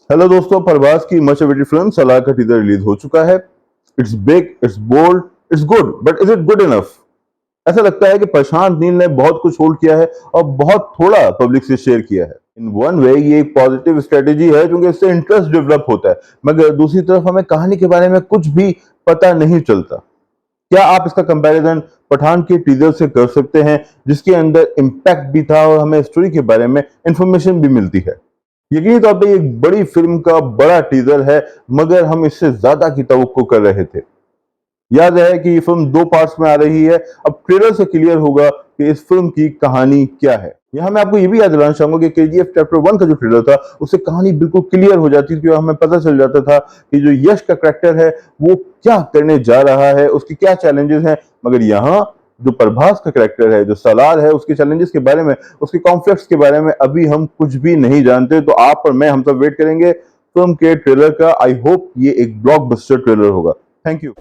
Hello दोस्तों, प्रभास की much awaited film Salaar का टीजर रिलीज हो चुका है। It's big, it's bold, it's good, but is it good enough? ऐसा लगता है कि प्रशांत नील ने बहुत कुछ होल्ड किया है और बहुत थोड़ा पब्लिक से शेयर किया है। इन वन वे ये एक पॉजिटिव स्ट्रेटेजी है क्योंकि इससे इंटरेस्ट डेवलप होता है, मगर दूसरी तरफ हमें कहानी के बारे में कुछ भी पता नहीं चलता। क्या आप इसका कंपैरिजन पठान के टीजर से कर सकते हैं, जिसके अंदर इम्पैक्ट भी था और हमें स्टोरी के बारे में इंफॉर्मेशन भी मिलती है? यकीनी तौर पे ये एक बड़ी फिल्म का बड़ा टीजर है, मगर हम इससे ज्यादा की तवक्को कर रहे थे। याद है कि ये फिल्म 2 पार्ट्स में आ रही है। अब ट्रेलर से क्लियर होगा कि इस फिल्म की कहानी क्या है। यहाँ मैं आपको ये भी याद दिलाना चाहूंगा कि केजीएफ चैप्टर 1 का जो ट्रेलर था, उससे कहानी बिल्कुल क्लियर हो जाती थी और हमें पता चल जाता था कि जो यश का कैरेक्टर है वो क्या करने जा रहा है, उसके क्या चैलेंजेस हैं। मगर यहाँ जो प्रभास का कैरेक्टर है, जो सलार है, उसके चैलेंजेस के बारे में, उसके कॉन्फ्लिक्ट्स के बारे में अभी हम कुछ भी नहीं जानते। तो आप और मैं, हम सब वेट करेंगे फिल्म के ट्रेलर का। आई होप ये एक ब्लॉकबस्टर ट्रेलर होगा। Thank you.